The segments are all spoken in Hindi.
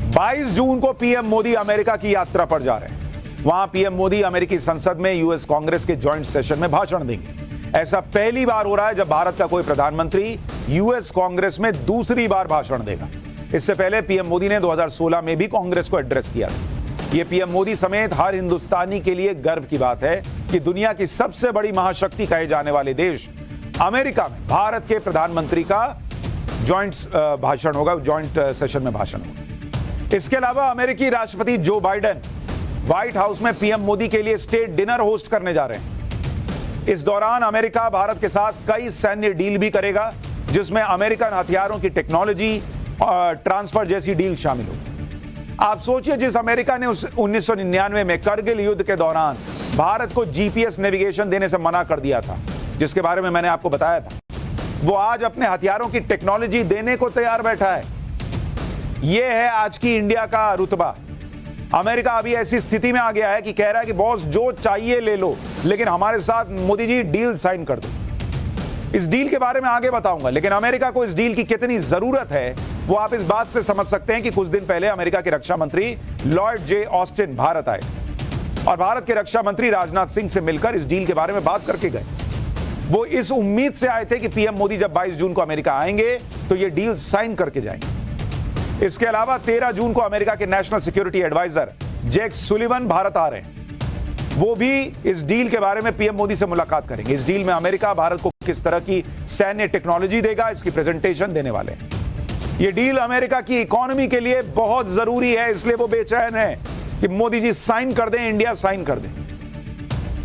22 जून को पीएम मोदी अमेरिका की यात्रा पर जा रहे हैं। वहां पीएम मोदी अमेरिकी संसद में यूएस कांग्रेस के जॉइंट सेशन में भाषण देंगे। ऐसा पहली बार हो रहा है जब भारत का कोई प्रधानमंत्री यूएस कांग्रेस में दूसरी बार भाषण देगा। इससे पहले पीएम मोदी ने 2016 में भी कांग्रेस को एड्रेस किया था। यह पीएम मोदी समेत हर हिंदुस्तानी के लिए गर्व की बात है कि दुनिया की सबसे बड़ी महाशक्ति कहे जाने वाले देश अमेरिका में भारत के प्रधानमंत्री का जॉइंट भाषण होगा, जॉइंट सेशन में भाषण होगा। इसके अलावा अमेरिकी राष्ट्रपति जो बाइडेन व्हाइट हाउस में पीएम मोदी के लिए स्टेट डिनर होस्ट करने जा रहे हैं। इस दौरान अमेरिका भारत के साथ कई सैन्य डील भी करेगा, जिसमें अमेरिकन हथियारों की टेक्नोलॉजी और ट्रांसफर जैसी डील शामिल होगी। आप सोचिए, जिस अमेरिका ने 1999 में करगिल युद्ध के दौरान भारत को जीपीएस नेविगेशन देने से मना कर दिया था, जिसके बारे में मैंने आपको बताया था, वो आज अपने हथियारों की टेक्नोलॉजी देने को तैयार बैठा है। यह है आज की इंडिया का रुतबा। अमेरिका अभी ऐसी स्थिति में आ गया है कि कह रहा है कि बॉस जो चाहिए ले लो, लेकिन हमारे साथ मोदी जी डील साइन कर दो। इस डील के बारे में आगे बताऊंगा, लेकिन अमेरिका को इस डील की कितनी जरूरत है वो आप इस बात से समझ सकते हैं कि कुछ दिन पहले अमेरिका के रक्षा मंत्री लॉर्ड जे ऑस्टिन भारत आए और भारत के रक्षा मंत्री राजनाथ सिंह से मिलकर इस डील के बारे में बात करके गए। वो इस उम्मीद से आए थे कि पीएम मोदी जब 22 जून को अमेरिका आएंगे तो ये डील साइन करके जाएंगे। इसके अलावा 13 जून को अमेरिका के national security adviser Jack Sullivan Bharat आ रहे हैं। वो भी इस डील के बारे में पीएम मोदी से मुलाकात करेंगे। इस डील में अमेरिका भारत को किस तरह की सैन्य टेक्नोलॉजी देगा, इसकी प्रेजेंटेशन देने वाले हैं। ये डील अमेरिका की इकोनॉमी के लिए बहुत जरूरी है, इसलिए वो बेचैन है कि मोदी जी साइन कर दें, इंडिया साइन कर दे।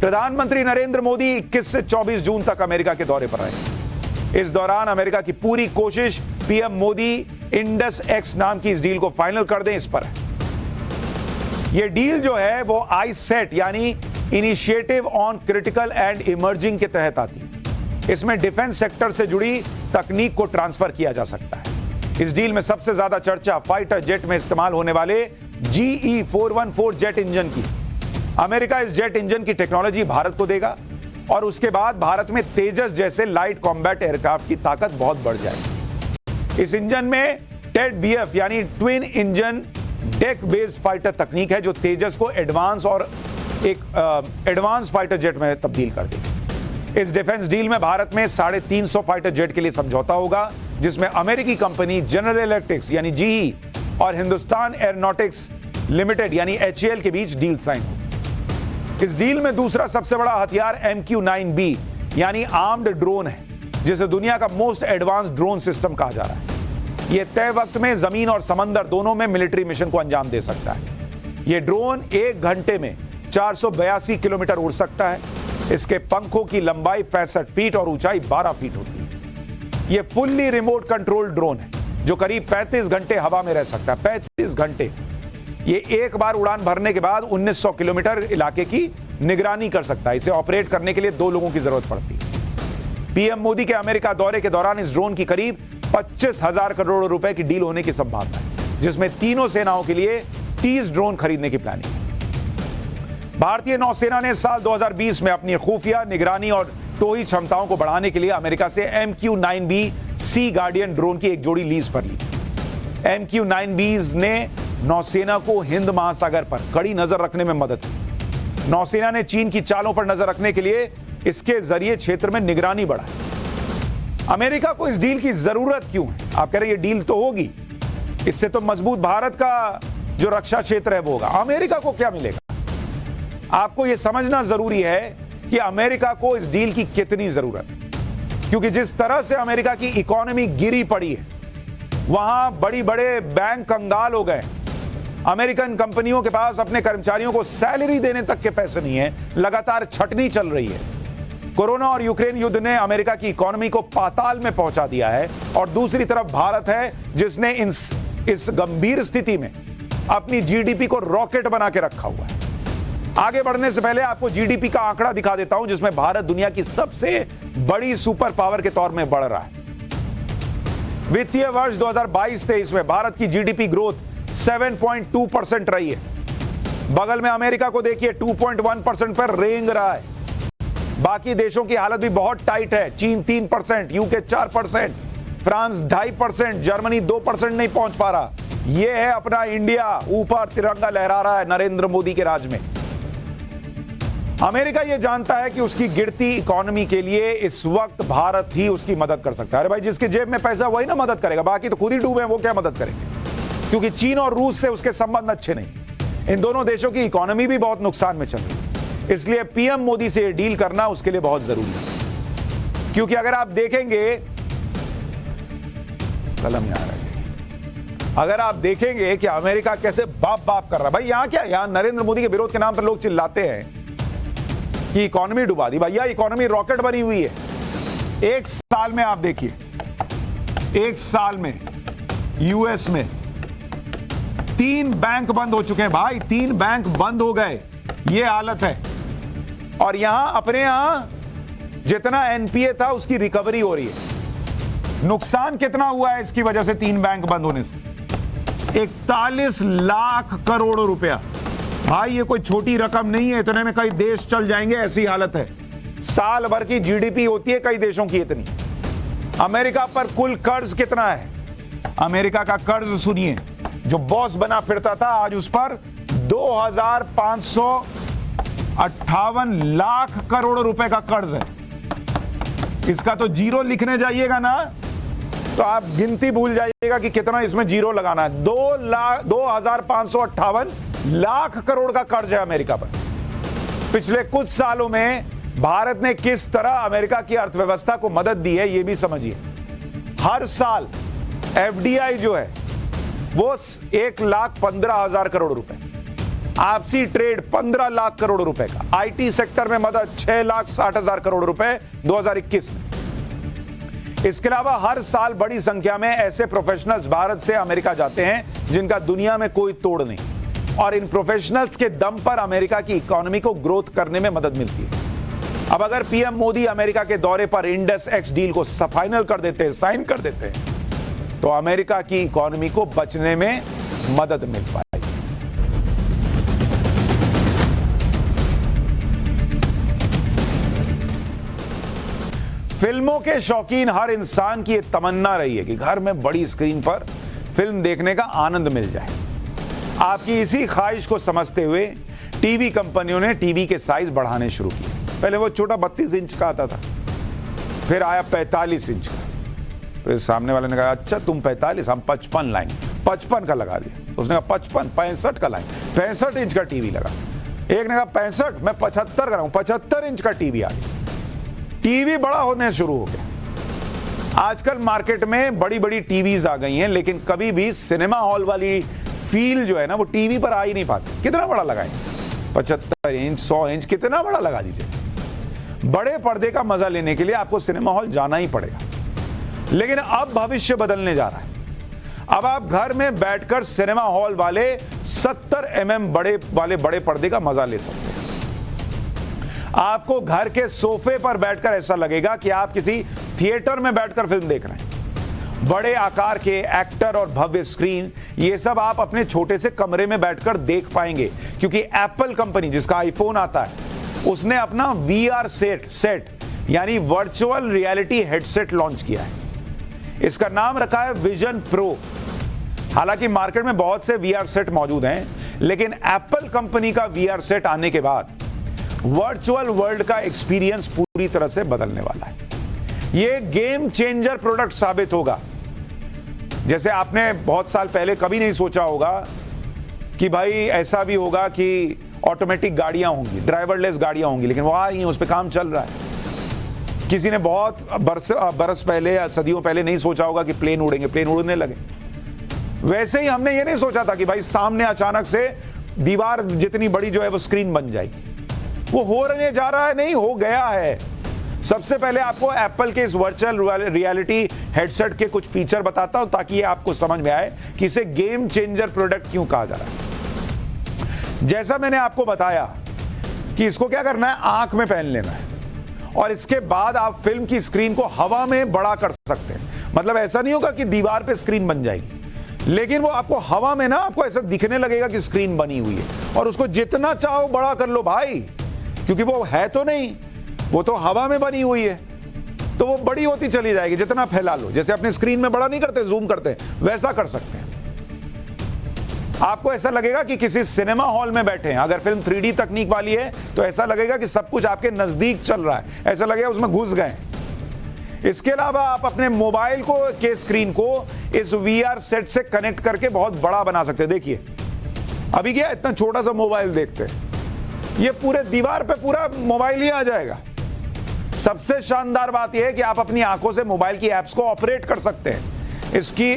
प्रधानमंत्री नरेंद्र मोदी 21 से 24 जून तक अमेरिका के दौरे पर रहेंगे। इस दौरान अमेरिका की पूरी कोशिश पीएम मोदी इंडस एक्स नाम की इस डील को फाइनल कर दें, इस पर है। यह डील जो है वो आईसेट यानी initiative on critical and emerging के तहत आती है। इसमें डिफेंस सेक्टर से जुड़ी तकनीक को ट्रांसफर किया जा सकता है। इस डील में सबसे ज्यादा चर्चा फाइटर जेट में इस्तेमाल होने वाले GE-414 जेट इंजन की। अमेरिका इस जेट इंजन की टेक्नोलॉजी भारत को देगा और उसके बाद भारत में तेजस जैसे लाइट कॉम्बैट एयरक्राफ्ट की ताकत बहुत बढ़ जाएगी। इस इंजन में टेड बीएफ यानी twin engine deck based fighter तकनीक है, जो तेजस को एडवांस और एक एडवांस फाइटर जेट में तब्दील कर देगी। इस डिफेंस डील में भारत में 350 फाइटर जेट के लिए समझौता होगा, जिसमें अमेरिकी कंपनी जनरल इलेक्ट्रिक्स यानी GE और हिंदुस्तान एरोनॉटिक्स लिमिटेड यानी HAL के बीच डील साइन होगी। इस डील में दूसरा सबसे बड़ा हथियार MQ-9B यानी आर्म्ड ड्रोन है, जिसे दुनिया का मोस्ट एडवांस ड्रोन सिस्टम कहा जा रहा है। यह तय वक्त में जमीन और समंदर दोनों में मिलिट्री मिशन को अंजाम दे सकता है। यह ड्रोन 1 घंटे में 482 किलोमीटर उड़ सकता है। इसके पंखों की लंबाई 65 फीट और ऊंचाई 12 फीट होती है। यह फुल्ली रिमोट कंट्रोल ड्रोन है, जो करीब 35 घंटे हवा में रह सकता है। 35 घंटे। ये एक बार उड़ान भरने के बाद 1900 किलोमीटर इलाके की निगरानी कर सकता है। इसे ऑपरेट करने के लिए 2 लोगों की जरूरत पड़ती है। पीएम मोदी के अमेरिका दौरे के दौरान इस ड्रोन की करीब 25,000 करोड़ रुपए की डील होने की संभावना है, जिसमें तीनों सेनाओं के लिए 30 ड्रोन खरीदने की प्लानिंग है। भारतीय नौसेना ने साल 2020 में अपनी खुफिया निगरानी और टोही क्षमताओं को बढ़ाने के लिए अमेरिका से MQ-9B सी गार्डियन ड्रोन की एक जोड़ी लीज पर ली। MQ-9Bs ने नौसेना को हिंद महासागर पर कड़ी नजर रखने में मदद की। नौसेना ने चीन की चालों पर नजर रखने के लिए इसके जरिए क्षेत्र में निगरानी बढ़ाई। अमेरिका को इस डील की जरूरत क्यों है? आप कह रहे हैं ये डील तो होगी, इससे तो मजबूत भारत का जो रक्षा क्षेत्र है वो होगा। अमेरिका को क्या मिलेगा? आपको यह समझना जरूरी है कि अमेरिका को इस डील की कितनी जरूरत है, क्योंकि जिस तरह से अमेरिका की इकोनॉमी गिरी पड़ी है, वहां बड़ी बड़े बैंक कंगाल हो गए। अमेरिकन कंपनियों के पास अपने कर्मचारियों को सैलरी देने तक के पैसे नहीं है। लगातार छटनी चल रही है। कोरोना और यूक्रेन युद्ध ने अमेरिका की इकोनॉमी को पाताल में पहुंचा दिया है, और दूसरी तरफ भारत है जिसने इस गंभीर स्थिति में अपनी जीडीपी को रॉकेट बना के रखा हुआ है। आगे बढ़ने से पहले आपको जीडीपी का आंकड़ा दिखा देता हूं, जिसमें भारत दुनिया की सबसे बड़ी सुपर पावर के तौर में बढ़ रहा है। वित्तीय वर्ष 2022-23 में भारत की जीडीपी ग्रोथ 7.2% रही है। बगल में अमेरिका को देखिए, 2.1% पर रेंग रहा है। बाकी देशों की हालत भी बहुत टाइट है। चीन 3%, यूके 4%, फ्रांस 2.5%, जर्मनी 2% नहीं पहुंच पा रहा। ये है अपना इंडिया, ऊपर तिरंगा लहरा रहा है नरेंद्र मोदी के राज में। अमेरिका ये जानता है कि उसकी गिरती इकोनॉमी के लिए इस वक्त भारत ही उसकी मदद कर सकता है। अरे भाई, जिसके जेब में पैसा वही ना मदद करेगा, बाकी तो खुद ही डूबे हैं, वो क्या मदद करेंगे? क्योंकि चीन और रूस से उसके संबंध अच्छे नहीं। इन दोनों देशों की इकोनॉमी भी बहुत नुकसान में चल रही है, इसलिए पीएम मोदी से डील करना उसके लिए बहुत जरूरी है। क्योंकि अगर आप देखेंगे, कलम यहां रहे, अगर आप देखेंगे कि अमेरिका कैसे बाप बाप कर रहा है, भाई यहां क्या, यहां नरेंद्र मोदी के विरोध के नाम पर लोग चिल्लाते हैं कि इकोनॉमी डुबा दी। भैया, इकोनॉमी रॉकेट बनी हुई है। एक साल में आप देखिए, एक साल में यूएस में 3 बैंक बंद हो चुके हैं भाई, 3 बैंक बंद हो गए, ये हालत है। और यहां अपने यहां जितना एनपीए था उसकी रिकवरी हो रही है। नुकसान कितना हुआ है इसकी वजह से 3 बैंक बंद होने से? 41 लाख करोड़ रुपया। भाई ये कोई छोटी रकम नहीं है, इतने में कई देश चल जाएंगे, ऐसी हालत है। साल भर की जीडीपी होती है कई देशों की इतनी। अमेरिका पर कुल कर्ज कितना है? अमेरिका का कर्ज सुनिए, जो बॉस बना फिरता था आज उस पर 2558 लाख करोड़ रुपए का कर्ज है। इसका तो जीरो लिखने जाइएगा ना तो आप गिनती भूल जाइएगा कि कितना इसमें जीरो लगाना है। 2558 लाख करोड़ का कर्ज है अमेरिका पर। पिछले कुछ सालों में भारत ने किस तरह अमेरिका की अर्थव्यवस्था को मदद दी है, यह भी समझिए। हर साल एफडीआई जो है वो 1,15,000 करोड़ रुपए, आपसी ट्रेड 15 लाख करोड़ रुपए का, आईटी सेक्टर में मदद 6,60,000 करोड़ रुपए 2021 में। इसके अलावा हर साल बड़ी संख्या में ऐसे प्रोफेशनल्स भारत से अमेरिका जाते हैं जिनका दुनिया में कोई तोड़ नहीं, और इन प्रोफेशनल्स के दम पर अमेरिका की इकोनॉमी को ग्रोथ करने में मदद मिलती है। अब अगर पीएम मोदी अमेरिका के दौरे पर इंडस एक्स डील को फाइनल कर देते हैं, साइन कर देते हैं, तो अमेरिका की इकोनॉमी को बचने में मदद मिल पाएगी। फिल्मों के शौकीन हर इंसान की यह तमन्ना रही है कि घर में बड़ी स्क्रीन पर फिल्म देखने का आनंद मिल जाए। आपकी इसी ख्वाहिश को समझते हुए टीवी कंपनियों ने टीवी के साइज बढ़ाने शुरू किए। पहले वो छोटा 32 इंच का आता था, फिर आया 45 इंच का। फिर सामने वाले ने कहा अच्छा तुम 45, हम 55 लाएंगे, 55 का लगा दिया। उसने कहा 55, 65 का लाएंगे, 65 इंच का टीवी लगा। एक ने कहा 65, मैं 75 कराऊं, 75 इंच का टीवी आ गया। टीवी बड़ा होने शुरू हो गया। आजकल मार्केट में बड़ी बड़ी टीवीज आ गई हैं, लेकिन कभी भी सिनेमा हॉल वाली फील जो है ना वो टीवी पर आ ही नहीं पाती। कितना बड़ा लगाएंगे, 75 इंच, 100 इंच, कितना बड़ा लगा दीजिए। बड़े पर्दे का मजा लेने के लिए आपको सिनेमा हॉल जाना ही पड़ेगा। लेकिन अब भविष्य बदलने जा रहा है। अब आप घर में बैठकर सिनेमा हॉल वाले 70 mm बड़े पर्दे का मजा ले सकते हैं। आपको घर के सोफे पर बैठकर ऐसा लगेगा कि आप किसी थिएटर में बैठकर फिल्म देख रहे हैं। बड़े आकार के एक्टर और भव्य स्क्रीन, ये सब आप अपने छोटे से कमरे में बैठकर देख पाएंगे, क्योंकि एप्पल कंपनी जिसका आईफोन आता है उसने अपना VR सेट यानी वर्चुअल रियलिटी हेडसेट लॉन्च किया है। इसका नाम रखा है विजन प्रो। हालांकि मार्केट में बहुत से VR सेट मौजूद हैं, लेकिन एप्पल कंपनी का VR सेट आने के बाद वर्चुअल वर्ल्ड का एक्सपीरियंस पूरी तरह से बदलने वाला है। यह गेम चेंजर प्रोडक्ट साबित होगा। जैसे आपने बहुत साल पहले कभी नहीं सोचा होगा कि भाई ऐसा भी होगा कि ऑटोमेटिक गाड़ियां होंगी, ड्राइवरलेस गाड़ियां होंगी, लेकिन वो आ रही हैं, उस पर काम चल रहा है। किसी ने बहुत बरस पहले या सदियों पहले नहीं सोचा होगा कि प्लेन उड़ेंगे, प्लेन उड़ने लगे। वैसे ही हमने ये नहीं सोचा था कि भाई सामने अचानक से दीवार जितनी बड़ी जो है वो स्क्रीन बन जाएगी। वो होने जा रहा है, नहीं हो गया है। सबसे पहले आपको एप्पल के इस वर्चुअल रियलिटी हेडसेट के कुछ फीचर बताता हूं ताकि ये आपको समझ में आए कि इसे गेम चेंजर प्रोडक्ट क्यों कहा जा रहा है। जैसा मैंने आपको बताया कि इसको क्या करना है, आंख में पहन लेना है, और इसके बाद आप फिल्म की स्क्रीन को हवा में बड़ा कर सकते हैं। मतलब ऐसा नहीं होगा कि दीवार पे स्क्रीन बन जाएगी, लेकिन वो आपको हवा में ना आपको ऐसा दिखने लगेगा कि स्क्रीन बनी हुई है, और उसको जितना चाहो बड़ा कर लो भाई, क्योंकि वो है तो नहीं, वो तो हवा में बनी हुई है, तो वो बड़ी होती चली जाएगी। जितना फैला लो, जैसे अपने स्क्रीन में बड़ा नहीं करते, जूम करते, वैसा कर सकते हैं। आपको ऐसा लगेगा कि किसी सिनेमा हॉल में बैठे हैं। अगर फिल्म 3D तकनीक वाली है तो ऐसा लगेगा कि सब कुछ आपके नजदीक चल रहा है, ऐसा लगेगा उसमें घुस गए। इसके अलावा आप अपने मोबाइल को के स्क्रीन को इस VR सेट से कनेक्ट करके बहुत बड़ा बना सकते हैं। देखिए अभी क्या इतना छोटा सा मोबाइल देखते हैं, ये पूरे दीवार पे पूरा मोबाइल ही आ जाएगा। सबसे शानदार बात यह है कि आप अपनी आंखों से मोबाइल की एप्स को ऑपरेट कर सकते हैं।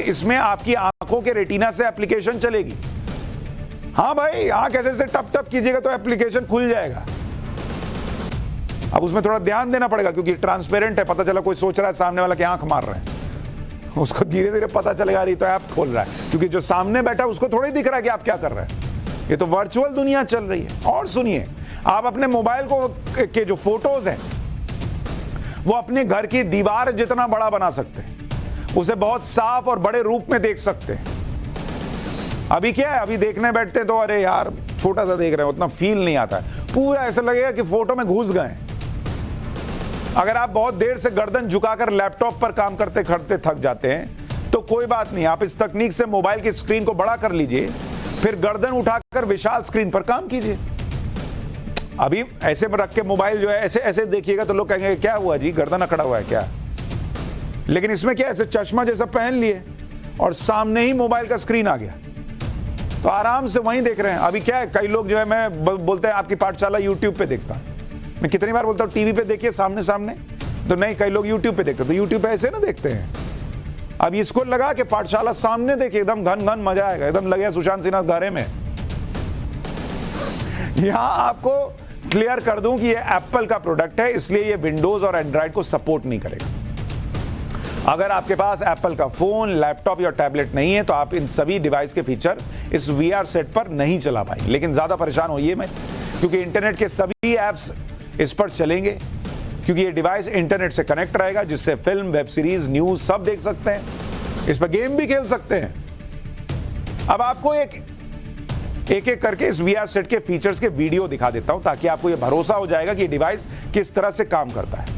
इसमें आपकी आंखों के रेटिना से एप्लीकेशन चलेगी। हाँ भाई, आंख ऐसे टप टप कीजिएगा तो एप्लीकेशन खुल जाएगा। अब उसमें थोड़ा ध्यान देना पड़ेगा क्योंकि ट्रांसपेरेंट है, पता चला कोई सोच रहा है सामने वाला की आंख मार रहे हैं, उसको धीरे धीरे पता चलेगा रही तो ऐप खोल रहा है, क्योंकि जो सामने बैठा है उसको थोड़ा ही दिख रहा है कि आप क्या कर रहे हैं। ये तो वर्चुअल दुनिया चल रही है। और सुनिए, आप अपने मोबाइल के जो फोटोज हैं वो अपने घर की दीवार जितना बड़ा बना सकते हैं, उसे बहुत साफ और बड़े रूप में देख सकते हैं। अभी क्या है, अभी देखने बैठते तो अरे यार छोटा सा देख रहे हैं, उतना फील नहीं आता है, पूरा ऐसा लगेगा कि फोटो में घुस गए। अगर आप बहुत देर से गर्दन झुकाकर लैपटॉप पर काम करते करते थक जाते हैं तो कोई बात नहीं, आप इस तकनीक से मोबाइल की स्क्रीन को बड़ा कर लीजिए, फिर गर्दन उठाकर विशाल स्क्रीन पर काम कीजिए। अभी ऐसे में रख के मोबाइल जो है ऐसे ऐसे देखिएगा तो लोग कहेंगे क्या हुआ जी, गर्दन अकड़ा हुआ है क्या। लेकिन इसमें क्या, ऐसे चश्मा जैसा पहन लिए और सामने ही मोबाइल का स्क्रीन आ गया, तो आराम से वहीं देख रहे हैं। अभी क्या है, कई लोग जो है मैं बोलते हैं आपकी पाठशाला यूट्यूब पे देखता है। मैं कितनी बार बोलता हूँ टीवी पे देखिए सामने सामने, तो नहीं, कई लोग यूट्यूब पे देखते, तो यूट्यूब पे ऐसे ना देखते हैं। अब इसको लगा के पाठशाला सामने देखिए, एकदम घन घन मजा आएगा, एकदम लगे सुशांत सिन्हा घरे में। यहां आपको क्लियर कर दूं कि ये एप्पल का प्रोडक्ट है, इसलिए ये विंडोज और एंड्रॉइड को सपोर्ट नहीं करेगा। अगर आपके पास एप्पल का फोन, लैपटॉप या टैबलेट नहीं है तो आप इन सभी डिवाइस के फीचर इस VR सेट पर नहीं चला पाएंगे। लेकिन ज्यादा परेशान होइए मत, क्योंकि इंटरनेट के सभी ऐप्स इस पर चलेंगे, क्योंकि ये डिवाइस इंटरनेट से कनेक्ट रहेगा, जिससे फिल्म, वेब सीरीज, न्यूज सब देख सकते हैं। इस पर गेम भी खेल सकते हैं। अब आपको एक एक करके इस VR सेट के फीचर्स के वीडियो दिखा देता हूं, ताकि आपको यह भरोसा हो जाएगा कि डिवाइस किस तरह से काम करता है।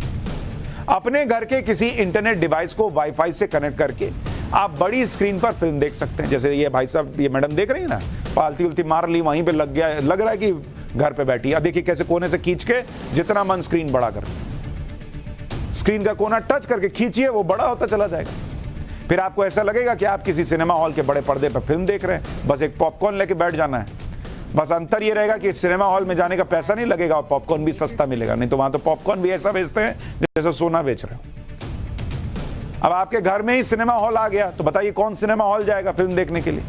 अपने घर के किसी इंटरनेट डिवाइस को वाईफाई से कनेक्ट करके आप बड़ी स्क्रीन पर फिल्म देख सकते हैं। जैसे ये भाई साहब, ये मैडम देख रही है ना, पालती उल्टी मार ली, वहीं पे लग गया, लग रहा है कि घर पे बैठी। अब देखिए कैसे कोने से खींच के जितना मन स्क्रीन बड़ा कर, स्क्रीन का कोना टच करके खींचिए, वो बड़ा होता चला जाएगा। फिर आपको ऐसा लगेगा कि आप किसी सिनेमा हॉल के बड़े पर्दे पर फिल्म देख रहे हैं। बस एक पॉपकॉर्न लेके बैठ जाना है। बस अंतर ये रहेगा कि सिनेमा हॉल में जाने का पैसा नहीं लगेगा और पॉपकॉर्न भी सस्ता मिलेगा, नहीं तो वहां तो पॉपकॉर्न भी ऐसा बेचते हैं जैसे सोना बेच रहे हो। अब आपके घर में ही सिनेमा हॉल आ गया तो बताइए कौन सिनेमा हॉल जाएगा फिल्म देखने के लिए।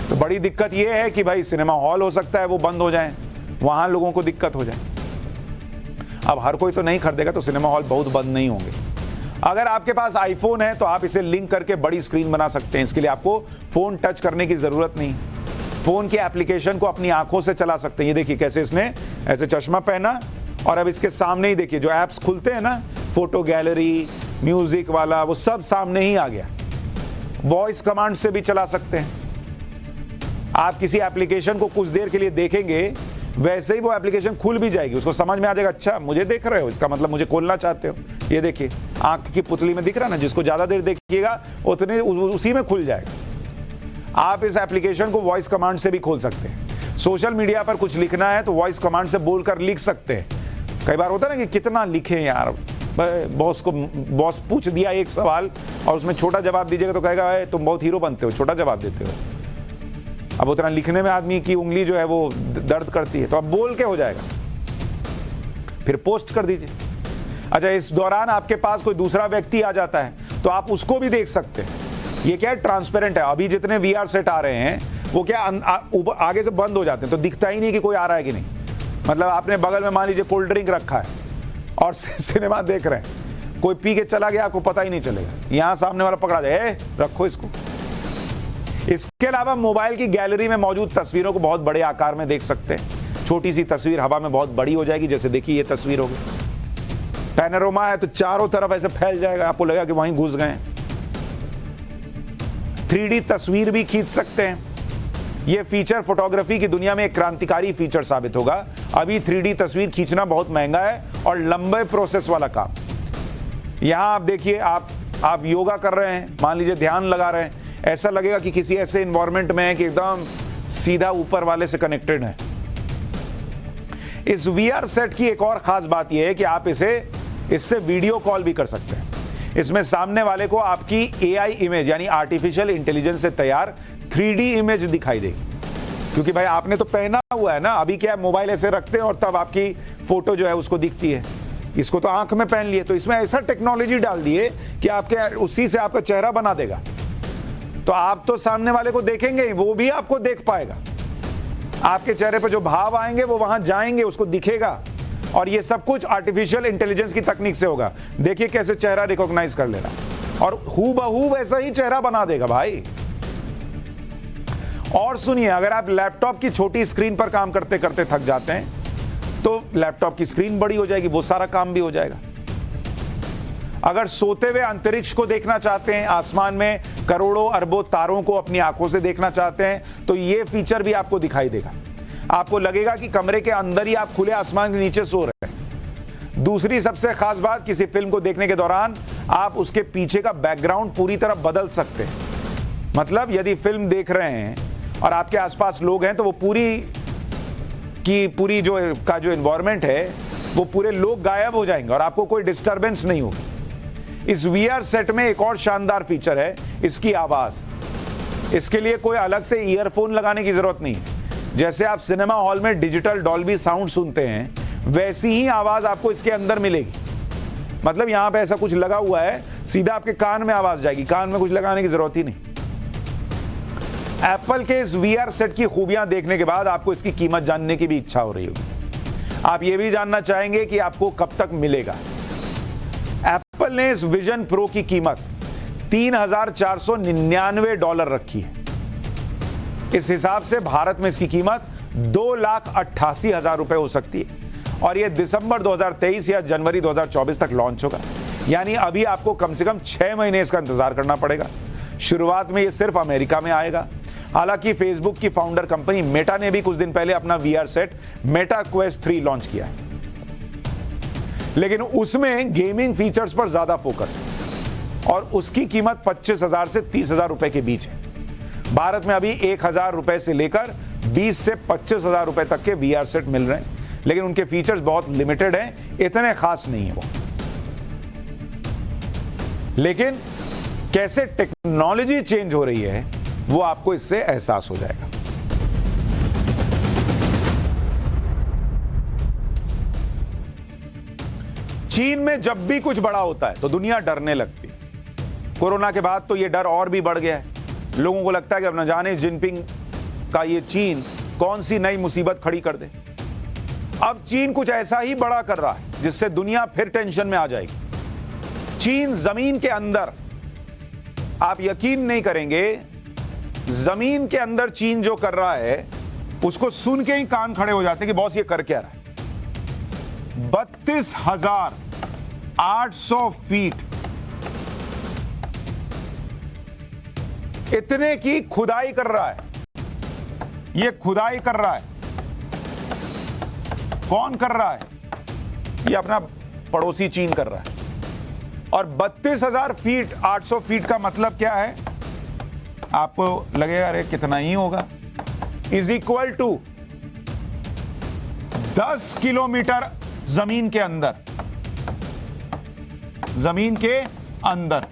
तो बड़ी दिक्कत यह है कि भाई सिनेमा हॉल हो सकता है वो बंद हो जाए, वहां लोगों को दिक्कत हो जाए। अब हर कोई तो नहीं खरीदेगा, तो सिनेमा हॉल बहुत बंद नहीं होंगे। अगर आपके पास आईफोन है तो आप इसे लिंक करके बड़ी स्क्रीन बना सकते हैं। इसके लिए आपको फोन टच करने की जरूरत नहीं, फोन की एप्लीकेशन को अपनी आंखों से चला सकते हैं। ये देखिए कैसे इसने ऐसे चश्मा पहना और अब इसके सामने ही देखिए जो एप्स खुलते हैं ना, फोटो गैलरी, म्यूजिक वाला, वो सब सामने ही आ गया। वॉइस कमांड से भी चला सकते हैं। आप किसी एप्लीकेशन को कुछ देर के लिए देखेंगे, वैसे ही वो एप्लीकेशन खुल भी जाएगी, उसको समझ में आ जाएगा अच्छा मुझे देख रहे हो, इसका मतलब मुझे खोलना चाहते हो। ये देखिए आंख की पुतली में दिख रहा है ना, जिसको ज्यादा देर देखिएगा उतने उसी में खुल जाएगा। आप इस एप्लीकेशन को वॉइस कमांड से भी खोल सकते हैं। सोशल मीडिया पर कुछ लिखना है तो वॉइस कमांड से बोलकर लिख सकते हैं। कई बार होता है ना कि कितना लिखें यार, बॉस पूछ दिया एक सवाल और उसमें छोटा जवाब दीजिएगा तो कहेगा तुम बहुत हीरो बनते हो, छोटा जवाब देते हो। अब उतना लिखने में आदमी की उंगली जो है वो दर्द करती है, तो अब बोल के हो जाएगा, फिर पोस्ट कर दीजिए। अच्छा, इस दौरान आपके पास कोई दूसरा व्यक्ति आ जाता है तो आप उसको भी देख सकते हैं। ये क्या है, ट्रांसपेरेंट है। अभी जितने VR सेट आ रहे हैं वो क्या आगे से बंद हो जाते हैं, तो दिखता ही नहीं कि कोई आ रहा है कि नहीं। मतलब आपने बगल में मान लीजिए कोल्ड ड्रिंक रखा है और सिनेमा देख रहे हैं, कोई पी के चला गया आपको पता ही नहीं चलेगा। यहां सामने वाला पकड़ा जाए, रखो इसको। इसके अलावा मोबाइल की गैलरी में मौजूद तस्वीरों को बहुत बड़े आकार में देख सकते हैं। छोटी सी तस्वीर हवा में बहुत बड़ी हो जाएगी, जैसे देखिए ये तस्वीर होगी। पैनोरामा है तो चारों तरफ ऐसे फैल जाएगा, आपको लगेगा कि वहीं घुस गए। 3D तस्वीर भी खींच सकते हैं। यह फीचर फोटोग्राफी की दुनिया में एक क्रांतिकारी फीचर साबित होगा। अभी 3D तस्वीर खींचना बहुत महंगा है और लंबे प्रोसेस वाला काम। यहां आप देखिए, आप योगा कर रहे हैं, मान लीजिए ध्यान लगा रहे हैं, ऐसा लगेगा कि किसी ऐसे एनवायरनमेंट में है कि एकदम सीधा ऊपर वाले से कनेक्टेड है। इस VR सेट की एक और खास बात यह है कि आप इससे वीडियो कॉल भी कर सकते हैं। इसमें सामने वाले को आपकी AI इमेज यानी आर्टिफिशियल इंटेलिजेंस से तैयार 3D इमेज दिखाई देगी, क्योंकि भाई आपने तो पहना हुआ है ना। अभी क्या मोबाइल ऐसे रखते हैं और तब आपकी फोटो जो है उसको दिखती है, इसको तो आंख में पहन लिए, तो इसमें ऐसा टेक्नोलॉजी डाल दिए कि आपके उसी से आपका चेहरा बना देगा। तो आप तो सामने वाले को देखेंगे ही, वो भी आपको देख पाएगा। आपके चेहरे पर जो भाव आएंगे वो वहां जाएंगे, उसको दिखेगा। और ये सब कुछ आर्टिफिशियल इंटेलिजेंस की तकनीक से होगा। देखिए कैसे चेहरा रिकॉग्नाइज कर ले रहा और हूबहू वैसा ही चेहरा बना देगा भाई। और सुनिए, अगर आप लैपटॉप की छोटी स्क्रीन पर काम करते करते थक जाते हैं तो लैपटॉप की स्क्रीन बड़ी हो जाएगी, वो सारा काम भी हो जाएगा। अगर सोते हुए अंतरिक्ष को देखना चाहते हैं, आसमान में करोड़ों अरबों तारों को अपनी आंखों से देखना चाहते हैं, तो ये फीचर भी आपको दिखाई देगा। आपको लगेगा कि कमरे के अंदर ही आप खुले आसमान के नीचे सो रहे हैं। दूसरी सबसे खास बात, किसी फिल्म को देखने के दौरान आप उसके पीछे का बैकग्राउंड पूरी तरह बदल सकते हैं। मतलब यदि फिल्म देख रहे हैं और आपके आसपास लोग हैं, तो वो पूरी जो एनवायरनमेंट है वो पूरे लोग गायब हो जाएंगे और आपको कोई डिस्टरबेंस नहीं होगी। इस VR सेट में एक और शानदार फीचर है, इसकी आवाज। इसके लिए कोई अलग से ईयरफोन लगाने की जरूरत नहीं है। जैसे आप सिनेमा हॉल में डिजिटल डॉल्बी साउंड सुनते हैं, वैसी ही आवाज आपको इसके अंदर मिलेगी। मतलब यहां पे ऐसा कुछ लगा हुआ है, सीधा आपके कान में आवाज जाएगी, कान में कुछ लगाने की जरूरत ही नहीं। एप्पल के इस VR सेट की खूबियां देखने के बाद आपको इसकी कीमत जानने की भी इच्छा हो रही होगी। आप ये भी जानना चाहेंगे कि आपको कब तक मिलेगा। एप्पल ने इस विजन प्रो की कीमत $3,499 रखी है। इस हिसाब से भारत में इसकी कीमत 2,88,000 रुपए हो सकती है और यह दिसंबर 2023 या जनवरी 2024 तक लॉन्च होगा। यानी अभी आपको कम से कम 6 महीने इसका इंतजार करना पड़ेगा। शुरुआत में यह सिर्फ अमेरिका में आएगा। हालांकि फेसबुक की फाउंडर कंपनी मेटा ने भी कुछ दिन पहले अपना VR set Meta quest 3 launch किया है, लेकिन उसमें गेमिंग फीचर्स पर ज्यादा फोकस है और उसकी कीमत 25,000 से 30,000 रुपए के बीच है। भारत में अभी 1,000 रुपए से लेकर 20 से 25,000 रुपए तक के VR सेट मिल रहे हैं, लेकिन उनके फीचर्स बहुत लिमिटेड हैं, इतने खास नहीं है वो। लेकिन कैसे टेक्नोलॉजी चेंज हो रही है वो आपको इससे एहसास हो जाएगा। चीन में जब भी कुछ बड़ा होता है तो दुनिया डरने लगती है। कोरोना के बाद तो यह डर और भी बढ़ गया है। लोगों को लगता है कि अब न जाने जिनपिंग का ये चीन कौन सी नई मुसीबत खड़ी कर दे। अब चीन कुछ ऐसा ही बड़ा कर रहा है जिससे दुनिया फिर टेंशन में आ जाएगी। चीन जमीन के अंदर, आप यकीन नहीं करेंगे, जमीन के अंदर चीन जो कर रहा है उसको सुन के ही कान खड़े हो जाते हैं कि बॉस ये कर क्या रहा है। 32,800 फीट इतने की खुदाई कर रहा है। ये खुदाई कर रहा है, कौन कर रहा है? ये अपना पड़ोसी चीन कर रहा है। और 32,000 फीट 800 फीट का मतलब क्या है? आपको लगेगा अरे कितना ही होगा, इज इक्वल टू 10 किलोमीटर जमीन के अंदर, जमीन के अंदर।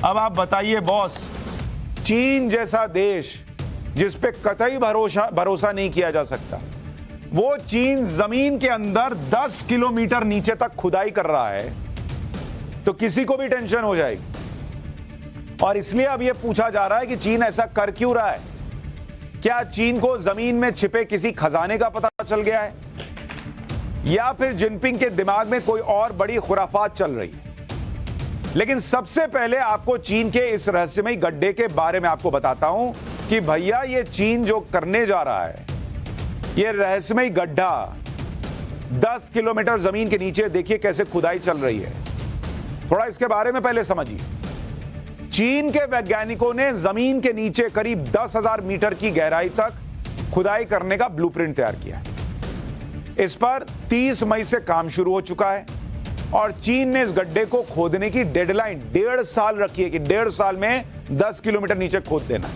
अब आप बताइए बॉस, चीन जैसा देश जिस पे कतई भरोसा नहीं किया जा सकता, वो चीन जमीन के अंदर 10 किलोमीटर नीचे तक खुदाई कर रहा है, तो किसी को भी टेंशन हो जाएगी। और इसलिए अब यह पूछा जा रहा है कि चीन ऐसा कर क्यों रहा है? क्या चीन को जमीन में छिपे किसी खजाने का पता चल गया है, या फिर जिनपिंग के दिमाग में कोई और बड़ी खुराफात चल रही है? लेकिन सबसे पहले आपको चीन के इस रहस्यमयी गड्ढे के बारे में आपको बताता हूं कि भैया ये चीन जो करने जा रहा है, ये रहस्यमयी गड्ढा 10 किलोमीटर जमीन के नीचे, देखिए कैसे खुदाई चल रही है। थोड़ा इसके बारे में पहले समझिए। चीन के वैज्ञानिकों ने जमीन के नीचे करीब 10,000 मीटर की गहराई तक खुदाई करने का ब्लूप्रिंट तैयार किया है। इस पर 30 मई से काम शुरू हो चुका है और चीन ने इस गड्ढे को खोदने की डेडलाइन 1.5 साल रखी है कि 1.5 साल में 10 किलोमीटर नीचे खोद देना।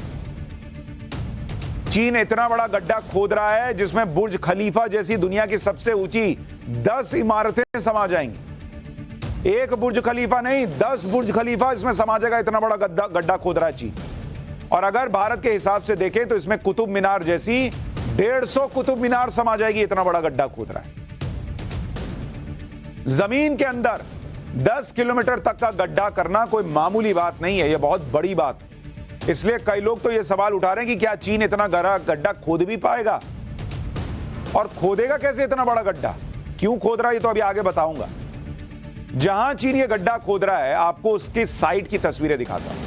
चीन इतना बड़ा गड्ढा खोद रहा है जिसमें बुर्ज खलीफा जैसी दुनिया की सबसे ऊंची 10 इमारतें समा जाएंगी। एक बुर्ज खलीफा नहीं, 10 बुर्ज खलीफा इसमें समा जाएगा, इतना बड़ा गड्ढा खोद रहा है चीन। और अगर भारत के हिसाब से देखें तो इसमें कुतुब मीनार जैसी 150 कुतुब मीनार समा जाएगी, इतना बड़ा गड्ढा खोद रहा है। जमीन के अंदर 10 किलोमीटर तक का गड्ढा करना कोई मामूली बात नहीं है, यह बहुत बड़ी बात। इसलिए कई लोग तो यह सवाल उठा रहे हैं कि क्या चीन इतना गहरा गड्ढा खोद भी पाएगा, और खोदेगा कैसे इतना बड़ा गड्ढा, क्यों खोद रहा है ये तो अभी आगे बताऊंगा। जहां चीन ये गड्ढा खोद रहा है आपको उसकी साइट की तस्वीरें दिखाता हूं।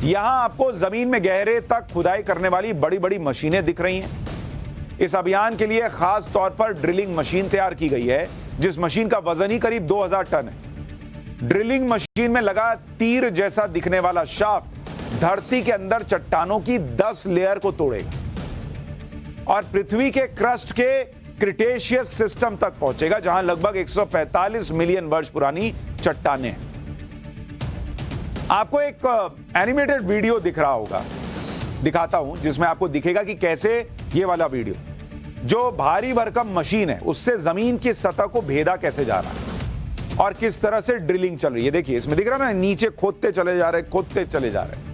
यहां आपको जमीन में गहरे तक खुदाई करने वाली बड़ी बड़ी मशीनें दिख रही हैं। इस अभियान के लिए खास तौर पर ड्रिलिंग मशीन तैयार की गई है, जिस मशीन का वजन ही करीब 2000 टन है। ड्रिलिंग मशीन में लगा तीर जैसा दिखने वाला शाफ्ट धरती के अंदर चट्टानों की 10 लेयर को तोड़ेगा और पृथ्वी के क्रस्ट के क्रिटेशियस सिस्टम तक पहुंचेगा, जहां लगभग 145 मिलियन वर्ष पुरानी चट्टानें हैं। आपको एक एनिमेटेड वीडियो दिख रहा होगा, दिखाता हूं, जिसमें आपको दिखेगा कि कैसे ये वाला वीडियो, जो भारी भरकम मशीन है उससे जमीन की सतह को भेदा कैसे जा रहा है और किस तरह से ड्रिलिंग चल रही है। देखिए इसमें दिख रहा है ना, नीचे खोदते चले जा रहे।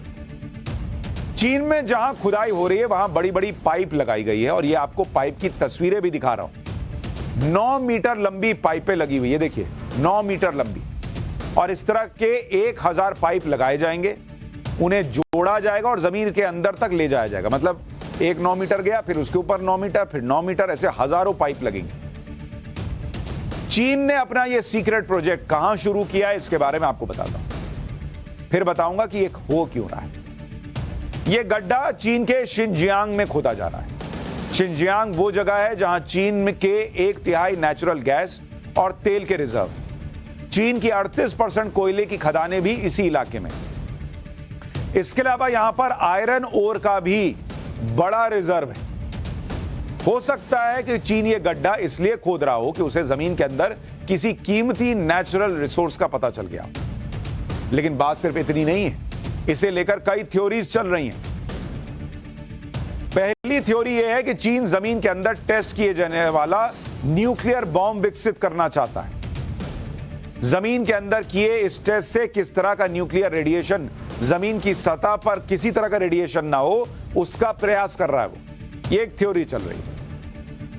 चीन में जहां खुदाई हो रही है वहां बड़ी बड़ी पाइप लगाई गई है और ये आपको पाइप की तस्वीरें भी दिखा रहा हूं। 9 मीटर लंबी पाइपें लगी हुई है, देखिए 9 मीटर लंबी, और इस तरह के 1000 पाइप लगाए जाएंगे, उन्हें जोड़ा जाएगा और जमीन के अंदर तक ले जाया जाएगा। मतलब एक 9 मीटर गया, फिर उसके ऊपर 9 मीटर, फिर 9 मीटर, ऐसे हजारों पाइप लगेंगे। चीन ने अपना यह सीक्रेट प्रोजेक्ट कहां शुरू किया है इसके बारे में आपको बताता हूं, फिर बताऊंगा कि एक हो क्यों रहा है। यह गड्ढा चीन के शिनजियांग में खोदा जा रहा है। शिनजियांग वो जगह है जहां चीन के 1/3 नेचुरल गैस और तेल के रिजर्व। चीन की 38% कोयले की खदानें भी इसी इलाके में। इसके अलावा यहां पर आयरन ओर का भी बड़ा रिजर्व है। हो सकता है कि चीन ये गड्ढा इसलिए खोद रहा हो कि उसे जमीन के अंदर किसी कीमती नेचुरल रिसोर्स का पता चल गया। लेकिन बात सिर्फ इतनी नहीं है, इसे लेकर कई थ्योरीज चल रही हैं। पहली थ्योरी यह है कि चीन जमीन के अंदर टेस्ट किए जाने वाला न्यूक्लियर बॉम्ब विकसित करना चाहता है। जमीन के अंदर किए इस टेस्ट से किस तरह का न्यूक्लियर रेडिएशन, जमीन की सतह पर किसी तरह का रेडिएशन ना हो, उसका प्रयास कर रहा है वो। ये एक थ्योरी चल रही है।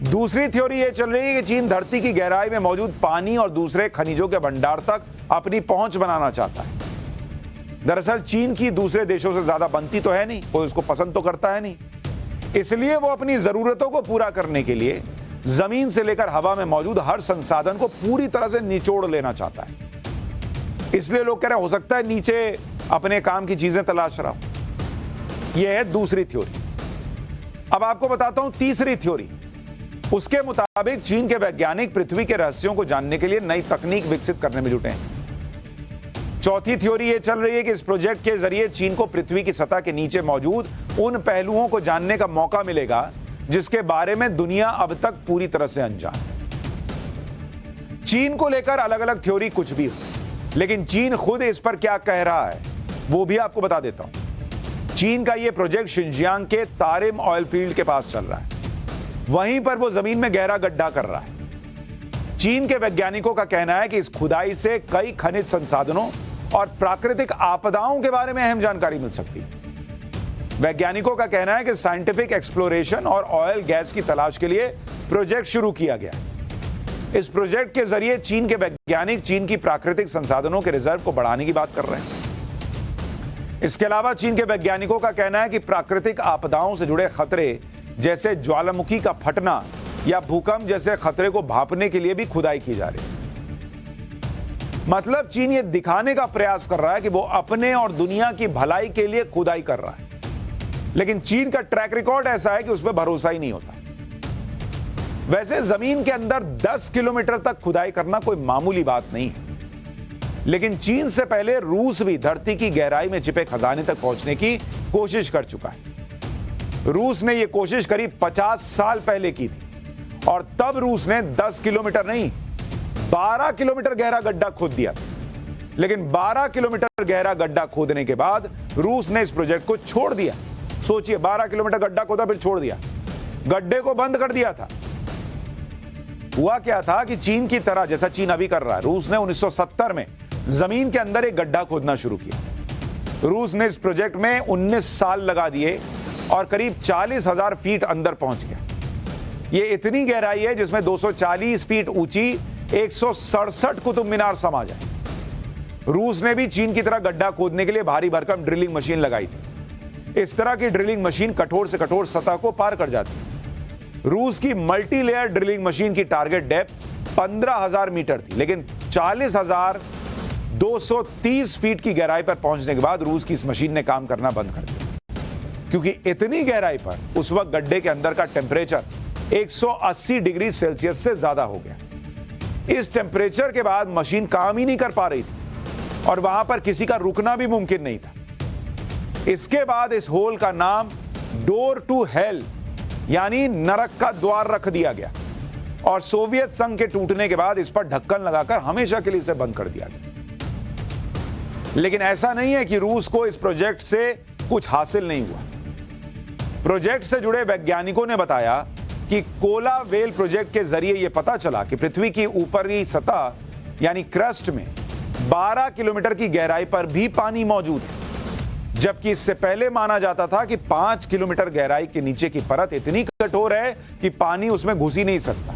दूसरी थ्योरी यह चल रही है कि चीन धरती की गहराई में मौजूद पानी और दूसरे खनिजों के भंडार तक अपनी पहुंच बनाना चाहता है। दरअसल चीन की दूसरे देशों से ज्यादा बनती तो है नहीं, कोई उसको पसंद तो करता है नहीं, इसलिए वो अपनी जरूरतों को पूरा करने के लिए जमीन से लेकर हवा में मौजूद हर संसाधन को पूरी तरह से निचोड़ लेना चाहता है। इसलिए लोग कह रहे हैं हो सकता है नीचे अपने काम की चीजें तलाश रहा हो। यह है दूसरी थ्योरी। अब आपको बताता हूं तीसरी थ्योरी। उसके मुताबिक चीन के वैज्ञानिक पृथ्वी के रहस्यों को जानने के लिए नई तकनीक विकसित करने में जुटे हैं। चौथी थ्योरी यह चल रही है कि इस प्रोजेक्ट के जरिए चीन को पृथ्वी की सतह के नीचे मौजूद उन पहलुओं को जानने का मौका मिलेगा जिसके बारे में दुनिया अब तक पूरी तरह से अनजान है। चीन को लेकर अलग अलग थ्योरी कुछ भी हो, लेकिन चीन खुद इस पर क्या कह रहा है वो भी आपको बता देता हूं। चीन का यह प्रोजेक्ट शिनजियांग के तारिम ऑयल फील्ड के पास चल रहा है। वहीं पर वो जमीन में गहरा गड्ढा कर रहा है। चीन के वैज्ञानिकों का कहना है कि इस खुदाई से कई खनिज संसाधनों और प्राकृतिक आपदाओं के बारे में अहम जानकारी मिल सकती है। वैज्ञानिकों का कहना है कि साइंटिफिक एक्सप्लोरेशन और ऑयल गैस की तलाश के लिए प्रोजेक्ट शुरू किया गया। इस प्रोजेक्ट के जरिए चीन के वैज्ञानिक चीन की प्राकृतिक संसाधनों के रिजर्व को बढ़ाने की बात कर रहे हैं। इसके अलावा चीन के वैज्ञानिकों का कहना है कि प्राकृतिक आपदाओं से जुड़े खतरे जैसे ज्वालामुखी का फटना या भूकंप जैसे खतरे को भांपने के लिए भी खुदाई की जा रही है। मतलब चीन ये दिखाने का प्रयास कर रहा है कि वो अपने और दुनिया की भलाई के लिए खुदाई कर रहा है, लेकिन चीन का ट्रैक रिकॉर्ड ऐसा है कि उस पर भरोसा ही नहीं होता। वैसे जमीन के अंदर 10 किलोमीटर तक खुदाई करना कोई मामूली बात नहीं है, लेकिन चीन से पहले रूस भी धरती की गहराई में छिपे खजाने तक पहुंचने की कोशिश कर चुका है। रूस ने यह कोशिश करीब 50 साल पहले की थी और तब रूस ने 10 किलोमीटर नहीं 12 किलोमीटर गहरा गड्ढा खोद दिया था। लेकिन 12 किलोमीटर गहरा गड्ढा खोदने के बाद रूस ने इस प्रोजेक्ट को छोड़ दिया सोचिए, 12 किलोमीटर गड्ढा खोदा फिर छोड़ दिया, गड्ढे को बंद कर दिया था। हुआ क्या था कि चीन की तरह, जैसा चीन अभी कर रहा है, रूस ने 1970 में जमीन के अंदर एक गड्ढा खोदना शुरू किया। रूस ने इस प्रोजेक्ट में 19 साल लगा दिए और करीब 40,000 फीट अंदर पहुंच गया। यह इतनी गहराई है जिसमें 240 फीट ऊंची 167 कुतुब मीनार समा जाए। रूस ने भी चीन की तरह गड्ढा खोदने के लिए भारी भरकम ड्रिलिंग मशीन लगाई थी। इस तरह की ड्रिलिंग मशीन कठोर से कठोर सतह को पार कर जाती है। रूस की मल्टी लेयर ड्रिलिंग मशीन की टारगेट डेप्थ 15,000 मीटर थी, लेकिन 40,230 फीट की गहराई पर पहुंचने के बाद रूस की इस मशीन ने काम करना बंद कर दिया, क्योंकि इतनी गहराई पर उस वक्त गड्ढे के अंदर का टेम्परेचर 180 डिग्री सेल्सियस से ज्यादा हो गया। इस टेम्परेचर के बाद मशीन काम ही नहीं कर पा रही थी और वहां पर किसी का रुकना भी मुमकिन नहीं था। इसके बाद इस होल का नाम डोर टू हेल यानी नरक का द्वार रख दिया गया और सोवियत संघ के टूटने के बाद इस पर ढक्कन लगाकर हमेशा के लिए इसे बंद कर दिया गया। लेकिन ऐसा नहीं है कि रूस को इस प्रोजेक्ट से कुछ हासिल नहीं हुआ। प्रोजेक्ट से जुड़े वैज्ञानिकों ने बताया कि कोला वेल प्रोजेक्ट के जरिए यह पता चला कि पृथ्वी की ऊपरी सतह यानी क्रस्ट में 12 किलोमीटर की गहराई पर भी पानी मौजूद है, जबकि इससे पहले माना जाता था कि 5 किलोमीटर गहराई के नीचे की परत इतनी कठोर है कि पानी उसमें घुस ही नहीं सकता।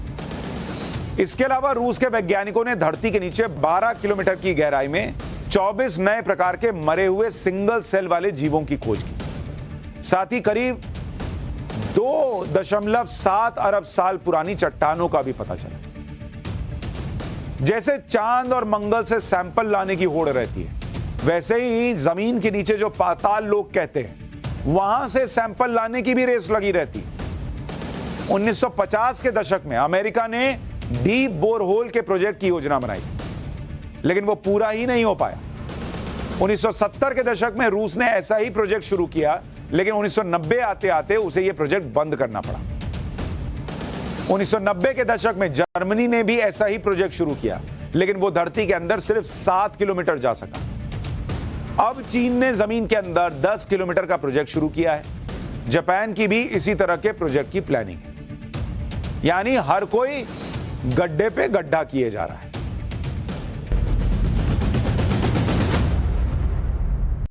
इसके अलावा रूस के वैज्ञानिकों ने धरती के नीचे 12 किलोमीटर की गहराई में 24 नए प्रकार के मरे हुए सिंगल सेल वाले जीवों की खोज की। साथ ही करीब 2.7 अरब साल पुरानी चट्टानों का भी पता चला। जैसे चांद और मंगल से सैंपल लाने की होड़ रहती है, वैसे ही जमीन के नीचे जो पाताल लोग कहते हैं, वहां से सैंपल लाने की भी रेस लगी रहती है। 1950 के दशक में अमेरिका ने डीप बोरहोल के प्रोजेक्ट की योजना बनाई, लेकिन वो पूरा ही नहीं हो पाया। 1970 के दशक में रूस ने ऐसा ही प्रोजेक्ट शुरू किया, लेकिन 1990 आते आते उसे यह प्रोजेक्ट बंद करना पड़ा। 1990 के दशक में जर्मनी ने भी ऐसा ही प्रोजेक्ट शुरू किया, लेकिन वो धरती के अंदर सिर्फ 7 किलोमीटर जा सका। अब चीन ने जमीन के अंदर 10 किलोमीटर का प्रोजेक्ट शुरू किया है। जापान की भी इसी तरह के प्रोजेक्ट की प्लानिंग है। यानी हर कोई गड्ढे पे गड्ढा किए जा रहा है।